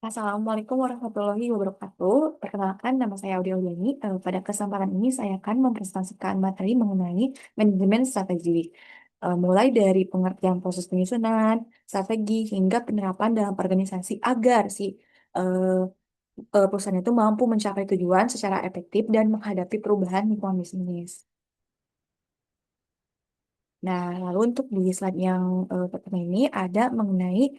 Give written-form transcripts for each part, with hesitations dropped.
Assalamualaikum warahmatullahi wabarakatuh. Perkenalkan, nama saya Audia Audiani. Pada kesempatan ini saya akan mempresentasikan materi mengenai manajemen strategi. Mulai dari pengertian proses penyusunan, strategi, hingga penerapan dalam organisasi agar si eh, perusahaan itu mampu mencapai tujuan secara efektif dan menghadapi perubahan lingkungan bisnis. Nah, lalu untuk di slide yang pertama ini ada mengenai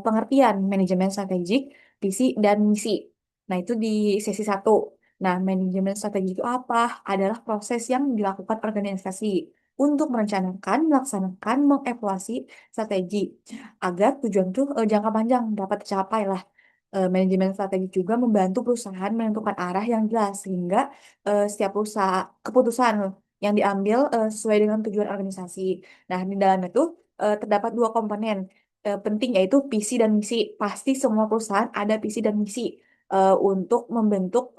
pengertian manajemen strategik, visi, dan misi. Nah, itu di sesi satu. Nah, manajemen strategi itu apa? Adalah proses yang dilakukan organisasi untuk merencanakan, melaksanakan, mengevaluasi strategi agar tujuan itu jangka panjang dapat tercapai lah. Manajemen strategi juga membantu perusahaan menentukan arah yang jelas sehingga setiap perusahaan keputusan yang diambil sesuai dengan tujuan organisasi. Nah, di dalamnya itu terdapat dua komponen penting yaitu visi dan misi. Pasti semua perusahaan ada visi dan misi untuk membentuk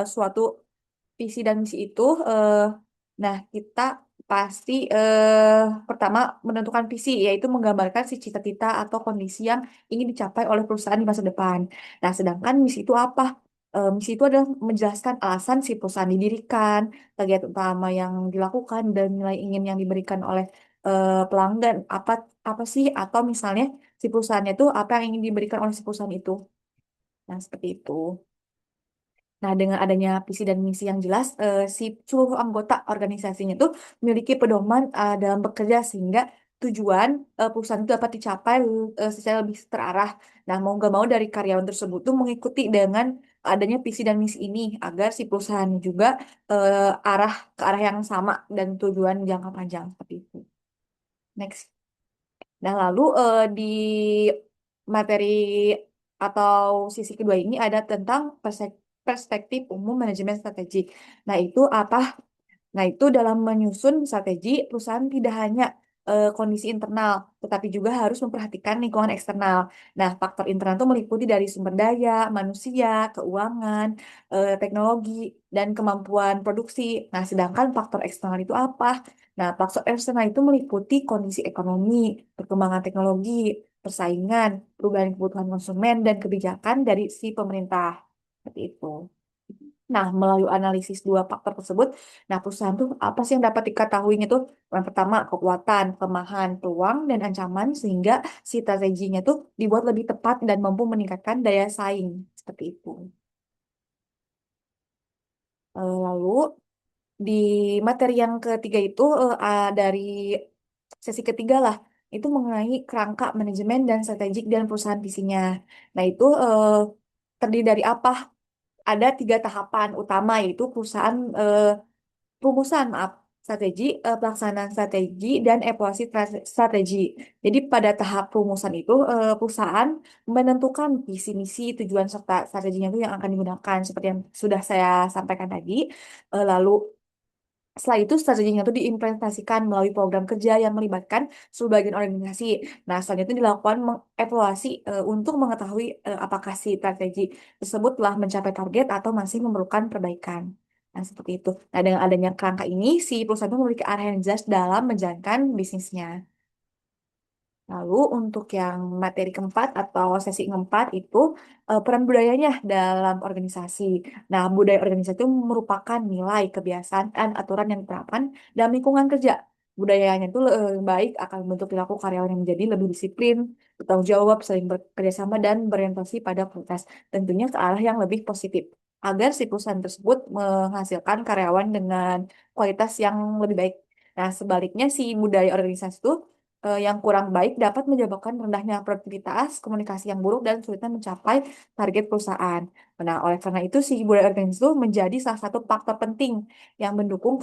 suatu visi dan misi itu. Nah, kita pasti pertama menentukan visi, yaitu menggambarkan si cita-cita atau kondisi yang ingin dicapai oleh perusahaan di masa depan. Nah, sedangkan misi itu apa? Misi itu adalah menjelaskan alasan si perusahaan didirikan, target utama yang dilakukan, dan nilai ingin yang diberikan oleh pelanggan. Apa sih? Atau misalnya si perusahaannya itu apa yang ingin diberikan oleh si perusahaan itu. Nah, seperti itu. Nah, dengan adanya visi dan misi yang jelas, si seluruh anggota organisasinya itu memiliki pedoman dalam bekerja sehingga tujuan perusahaan itu dapat dicapai secara lebih terarah. Nah, mau nggak mau dari karyawan tersebut tuh mengikuti dengan adanya visi dan misi ini agar si perusahaan juga ke arah yang sama dan tujuan jangka panjang seperti itu. Next. Nah, lalu di materi atau sisi kedua ini ada tentang perspektif umum manajemen strategi. Nah, itu apa? Nah, itu dalam menyusun strategi, perusahaan tidak hanya kondisi internal, tetapi juga harus memperhatikan lingkungan eksternal. Nah, faktor internal itu meliputi dari sumber daya, manusia, keuangan, teknologi, dan kemampuan produksi. Nah, sedangkan faktor eksternal itu apa? Nah, faktor eksternal itu meliputi kondisi ekonomi, perkembangan teknologi, persaingan, perubahan kebutuhan konsumen, dan kebijakan dari si pemerintah. Seperti itu. Nah, melalui analisis dua faktor tersebut, nah perusahaan tuh apa sih yang dapat diketahuinya tuh? Yang pertama, kekuatan, kelemahan, peluang, dan ancaman sehingga si strateginya tuh dibuat lebih tepat dan mampu meningkatkan daya saing. Seperti itu. Lalu di materi yang ketiga itu dari sesi ketiga lah, itu mengenai kerangka manajemen dan strategik dan perusahaan visinya. Nah, itu terdiri dari apa? Ada tiga tahapan utama yaitu rumusan, maaf, strategi, pelaksanaan strategi, dan evaluasi strategi. Jadi pada tahap rumusan itu, perusahaan menentukan visi misi, tujuan serta strateginya itu yang akan digunakan seperti yang sudah saya sampaikan tadi. Lalu setelah itu strateginya itu diimplementasikan melalui program kerja yang melibatkan seluruh bagian organisasi. Nah, selanjutnya itu dilakukan evaluasi untuk mengetahui apakah si strategi tersebut telah mencapai target atau masih memerlukan perbaikan. Nah, seperti itu. Nah, dengan adanya kerangka ini, si perusahaan itu memiliki arah yang jelas dalam menjalankan bisnisnya. Lalu untuk yang materi keempat atau sesi keempat itu peran budayanya dalam organisasi. Nah, budaya organisasi itu merupakan nilai, kebiasaan, dan aturan yang diterapkan dalam lingkungan kerja. Budayanya itu baik akan membentuk perilaku karyawan yang menjadi lebih disiplin, bertanggung jawab, saling bekerja sama, dan berorientasi pada kualitas. Tentunya ke arah yang lebih positif. Agar si perusahaan tersebut menghasilkan karyawan dengan kualitas yang lebih baik. Nah, sebaliknya si budaya organisasi itu yang kurang baik dapat menyebabkan rendahnya produktivitas, komunikasi yang buruk, dan sulitnya mencapai target perusahaan. Nah, oleh karena itu, si budaya organisasi itu menjadi salah satu faktor penting yang mendukung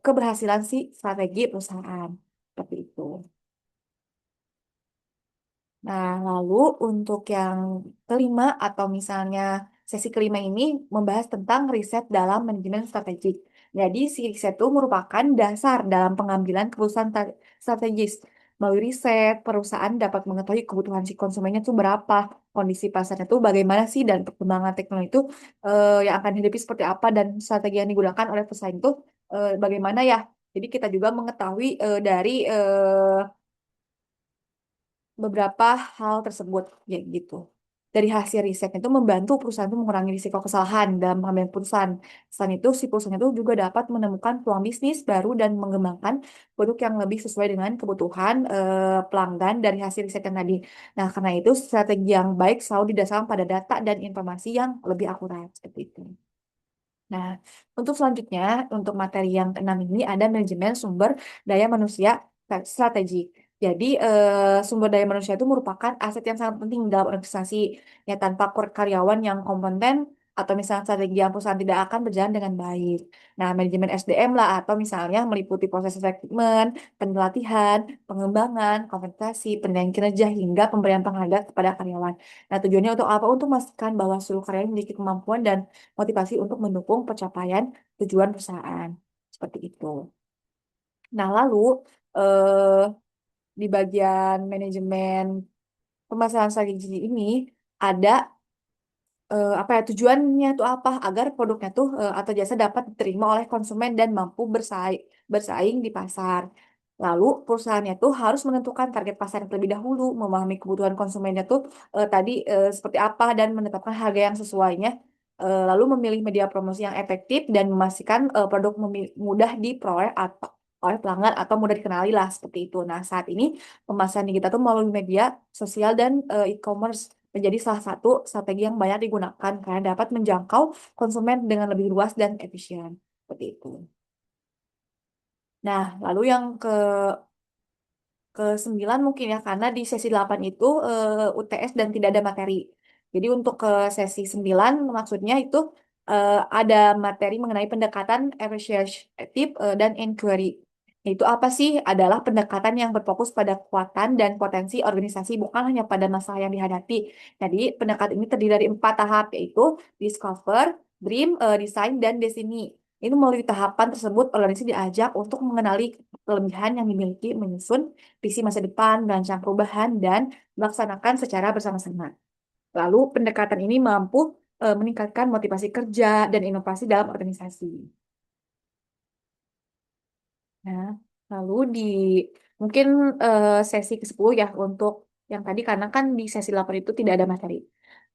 keberhasilan si strategi perusahaan. Seperti itu. Nah, lalu untuk yang kelima atau misalnya sesi kelima ini membahas tentang riset dalam manajemen strategik. Jadi, si riset itu merupakan dasar dalam pengambilan keputusan strategis. Melalui riset, perusahaan dapat mengetahui kebutuhan si konsumennya itu berapa, kondisi pasarnya itu bagaimana sih, dan perkembangan teknologi itu yang akan dihadapi seperti apa, dan strategi yang digunakan oleh perusahaan itu bagaimana ya. Jadi, kita juga mengetahui dari beberapa hal tersebut, ya gitu. dari hasil riset itu membantu perusahaan itu mengurangi risiko kesalahan dalam pengambilan keputusan. Selain itu, si perusahaan itu juga dapat menemukan peluang bisnis baru dan mengembangkan produk yang lebih sesuai dengan kebutuhan pelanggan dari hasil riset yang tadi. Nah, karena itu strategi yang baik selalu didasarkan pada data dan informasi yang lebih akurat seperti itu. Nah, untuk selanjutnya, untuk materi yang keenam ini ada manajemen sumber daya manusia strategik. Jadi, sumber daya manusia itu merupakan aset yang sangat penting dalam organisasi. Ya, tanpa karyawan yang kompeten atau misalnya strategi yang perusahaan tidak akan berjalan dengan baik. Nah, manajemen SDM lah atau misalnya meliputi proses rekrutmen, pelatihan, pengembangan, kompensasi, penilaian kinerja hingga pemberian penghargaan kepada karyawan. Nah, tujuannya untuk apa? Untuk memastikan bahwa seluruh karyawan memiliki kemampuan dan motivasi untuk mendukung pencapaian tujuan perusahaan. Seperti itu. Nah, lalu eh, di bagian manajemen pemasaran strategi ini ada apa ya tujuannya tuh apa agar produknya tuh atau jasa dapat diterima oleh konsumen dan mampu bersaing di pasar. Lalu perusahaannya tuh harus menentukan target pasar yang terlebih dahulu, memahami kebutuhan konsumennya tuh tadi seperti apa dan menetapkan harga yang sesuainya. Lalu memilih media promosi yang efektif dan memastikan produk mudah diperoleh atau oleh pelanggan atau mudah dikenali lah seperti itu. Nah, saat ini pemasaran kita tuh melalui media sosial dan e-commerce menjadi salah satu strategi yang banyak digunakan karena dapat menjangkau konsumen dengan lebih luas dan efisien. Seperti itu. Nah, lalu yang ke 9 mungkin ya, karena di sesi 8 itu UTS dan tidak ada materi. Jadi untuk ke sesi 9 maksudnya itu ada materi mengenai pendekatan appreciative dan inquiry. Itu apa sih? Adalah pendekatan yang berfokus pada kekuatan dan potensi organisasi, bukan hanya pada masalah yang dihadapi. Jadi pendekatan ini terdiri dari 4 tahap, yaitu discover, dream, design, dan destiny. Itu melalui tahapan tersebut, organisasi diajak untuk mengenali kelebihan yang dimiliki, menyusun visi masa depan, merancang perubahan, dan melaksanakan secara bersama-sama. Lalu pendekatan ini mampu meningkatkan motivasi kerja dan inovasi dalam organisasi. Nah, lalu di mungkin sesi ke-10 ya untuk yang tadi karena kan di sesi 8 itu tidak ada materi.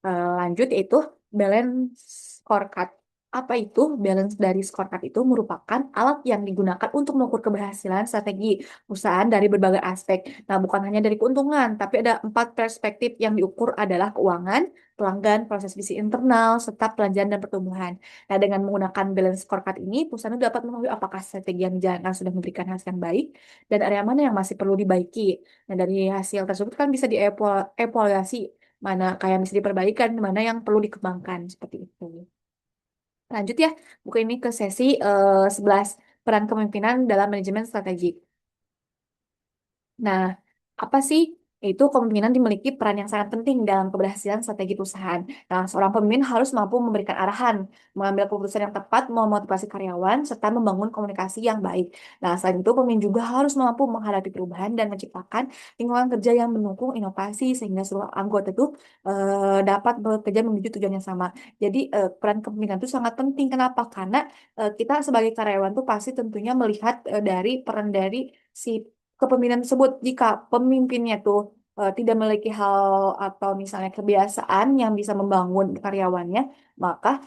Lanjut yaitu balance scorecard. Apa itu? Balance dari scorecard itu merupakan alat yang digunakan untuk mengukur keberhasilan strategi perusahaan dari berbagai aspek. Nah, bukan hanya dari keuntungan, tapi ada 4 perspektif yang diukur adalah keuangan, pelanggan, proses bisnis internal, serta pelanjaran dan pertumbuhan. Nah, dengan menggunakan balance scorecard ini, perusahaan itu dapat mengetahui apakah strategi yang dijalankan sudah memberikan hasil yang baik dan area mana yang masih perlu dibaiki. Nah, dari hasil tersebut kan bisa dievaluasi mana kayak bisa diperbaikan, mana yang perlu dikembangkan seperti itu. Lanjut ya, buku ini ke sesi 11, peran kepemimpinan dalam manajemen strategi. Nah, apa sih? Itu kepemimpinan dimiliki peran yang sangat penting dalam keberhasilan strategi perusahaan. Nah, seorang pemimpin harus mampu memberikan arahan, mengambil keputusan yang tepat, memotivasi karyawan, serta membangun komunikasi yang baik. Nah, selain itu, pemimpin juga harus mampu menghadapi perubahan dan menciptakan lingkungan kerja yang mendukung inovasi, sehingga seluruh anggota itu dapat bekerja menuju tujuan yang sama. Jadi, peran kepemimpinan itu sangat penting. Kenapa? Karena kita sebagai karyawan tuh pasti tentunya melihat dari peran dari si kepemimpinan tersebut. Jika pemimpinnya tuh tidak memiliki hal atau misalnya kebiasaan yang bisa membangun karyawannya, maka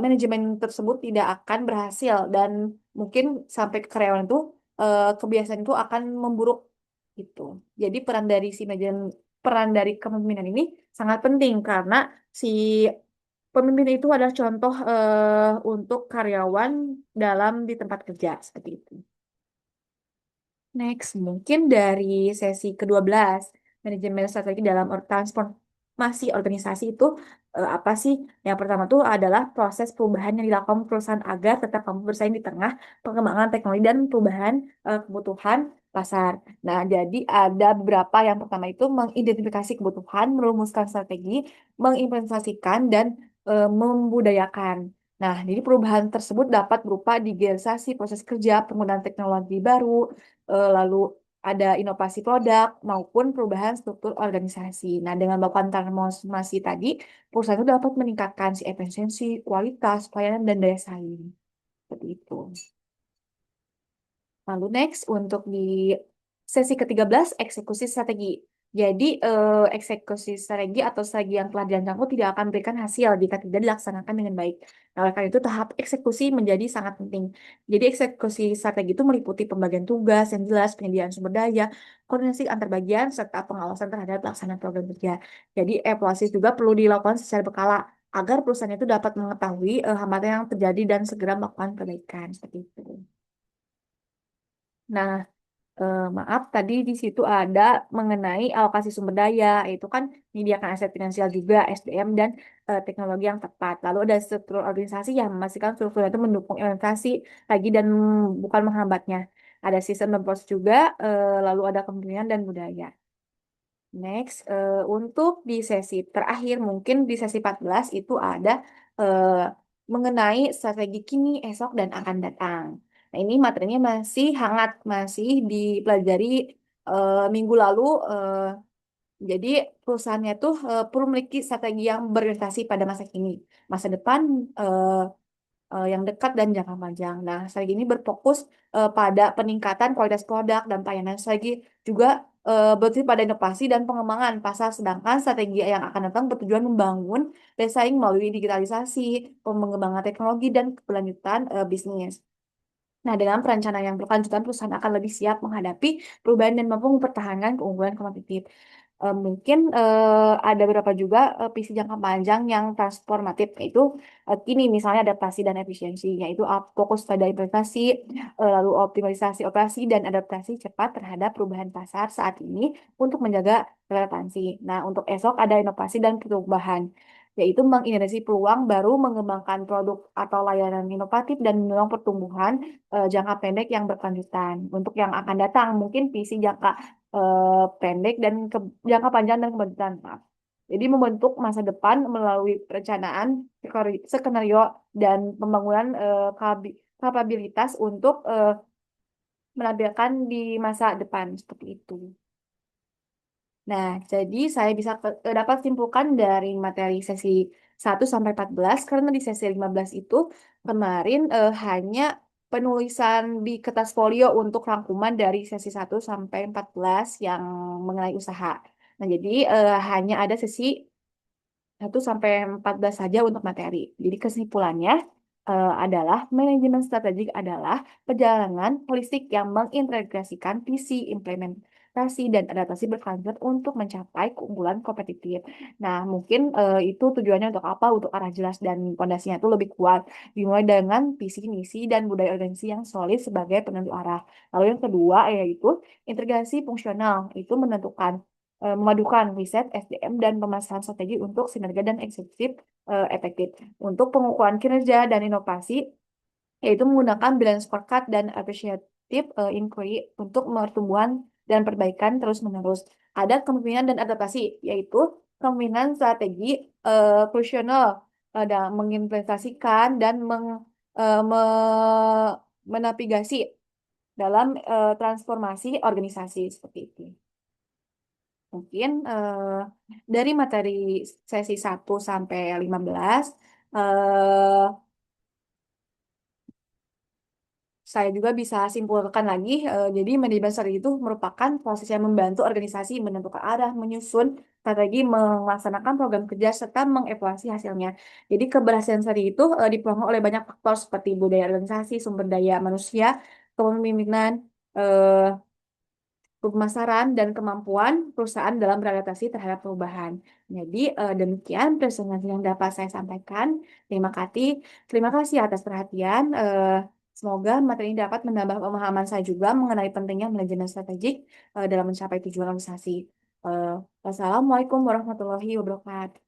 manajemen tersebut tidak akan berhasil dan mungkin sampai ke karyawan itu kebiasaan itu akan memburuk gitu. Jadi peran dari kepemimpinan ini sangat penting karena si pemimpin itu adalah contoh untuk karyawan dalam di tempat kerja seperti itu. Next, mungkin dari sesi ke-12, manajemen strategi dalam transformasi organisasi itu apa sih? Yang pertama tuh adalah proses perubahan yang dilakukan perusahaan agar tetap mampu bersaing di tengah pengembangan teknologi dan perubahan kebutuhan pasar. Nah, jadi ada beberapa. Yang pertama itu mengidentifikasi kebutuhan, merumuskan strategi, mengimplementasikan, dan membudayakan. Nah, jadi perubahan tersebut dapat berupa digitalisasi proses kerja, penggunaan teknologi baru, lalu ada inovasi produk maupun perubahan struktur organisasi. Nah, dengan melakukan transformasi tadi, perusahaan itu dapat meningkatkan si efisiensi, kualitas, pelayanan, dan daya saing. Seperti itu. Lalu next, untuk di sesi ke-13, eksekusi strategi. Jadi eksekusi strategi atau strategi yang telah dirancang itu tidak akan memberikan hasil jika tidak dilaksanakan dengan baik. Nah, oleh karena itu tahap eksekusi menjadi sangat penting. Jadi eksekusi strategi itu meliputi pembagian tugas yang jelas, penyediaan sumber daya, koordinasi antar bagian, serta pengawasan terhadap pelaksanaan program kerja. Jadi evaluasi juga perlu dilakukan secara berkala agar perusahaan itu dapat mengetahui hambatan yang terjadi dan segera melakukan perbaikan seperti itu. Nah, maaf, tadi di situ ada mengenai alokasi sumber daya, itu kan menyediakan aset finansial juga, SDM dan teknologi yang tepat. Lalu ada struktur organisasi yang memastikan struktur itu mendukung investasi lagi dan bukan menghambatnya. Ada sistem dan proses juga, lalu ada kepemimpinan dan budaya. Next, untuk di sesi terakhir, mungkin di sesi 14 itu ada eh, mengenai strategi kini, esok, dan akan datang. Nah, ini materinya masih hangat, masih dipelajari minggu lalu. Jadi perusahaannya tuh perlu memiliki strategi yang berorientasi pada masa kini, masa depan, eh, yang dekat dan jangka panjang. Nah, strategi ini berfokus pada peningkatan kualitas produk dan pelayanan. Strategi juga berarti pada inovasi dan pengembangan pasar, sedangkan strategi yang akan datang bertujuan membangun daya saing melalui digitalisasi, pengembangan teknologi, dan keberlanjutan bisnis. Nah, dengan perencanaan yang berkelanjutan, perusahaan akan lebih siap menghadapi perubahan dan mampu mempertahankan keunggulan kompetitif. Mungkin ada beberapa juga visi jangka panjang yang transformatif, yaitu ini misalnya adaptasi dan efisiensi, yaitu fokus pada investasi, lalu optimalisasi operasi dan adaptasi cepat terhadap perubahan pasar saat ini untuk menjaga relevansi. Nah, untuk esok ada inovasi dan perubahan, yaitu mengidentifikasi peluang baru, mengembangkan produk atau layanan inovatif, dan mendorong pertumbuhan jangka pendek yang berkelanjutan. Untuk yang akan datang, mungkin visi jangka pendek dan jangka panjang dan keberlanjutan. Maaf. Jadi membentuk masa depan melalui perencanaan, skenario, dan pembangunan kapabilitas untuk menampilkan di masa depan seperti itu. Nah, jadi saya bisa dapat simpulkan dari materi sesi 1 sampai 14 karena di sesi 15 itu kemarin hanya penulisan di kertas folio untuk rangkuman dari sesi 1 sampai 14 yang mengenai usaha. Nah, jadi hanya ada sesi 1 sampai 14 saja untuk materi. Jadi kesimpulannya adalah manajemen strategik adalah perjalanan holistik yang mengintegrasikan visi, implementasi, dan adaptasi berkelanjutan untuk mencapai keunggulan kompetitif. Nah, mungkin itu tujuannya untuk apa? Untuk arah jelas dan fondasinya itu lebih kuat. Dimulai dengan visi, misi, dan budaya organisasi yang solid sebagai penentu arah. Lalu yang kedua yaitu integrasi fungsional. Itu menentukan memadukan riset, SDM, dan pemasaran strategi untuk sinergi dan eksekutif efektif. Untuk pengukuran kinerja dan inovasi, yaitu menggunakan balance scorecard dan appreciative inquiry untuk pertumbuhan dan perbaikan terus-menerus. Ada kepemimpinan dan adaptasi, yaitu kepemimpinan strategi fungsional dalam mengimplementasikan dan menavigasi dalam transformasi organisasi seperti itu. Mungkin dari materi sesi 1 sampai 15, eh, saya juga bisa simpulkan lagi, jadi manajemen strategi itu merupakan proses yang membantu organisasi menentukan arah, menyusun strategi, melaksanakan program kerja, serta mengevaluasi hasilnya. Jadi keberhasilan strategi itu dipengaruhi oleh banyak faktor seperti budaya organisasi, sumber daya manusia, kepemimpinan, eh, pemasaran, dan kemampuan perusahaan dalam beradaptasi terhadap perubahan. Jadi demikian presentasi yang dapat saya sampaikan. Terima kasih, terima kasih atas perhatian. Semoga materi ini dapat menambah pemahaman saya juga mengenai pentingnya manajemen strategik dalam mencapai tujuan organisasi. Eh, Wassalamualaikum warahmatullahi wabarakatuh.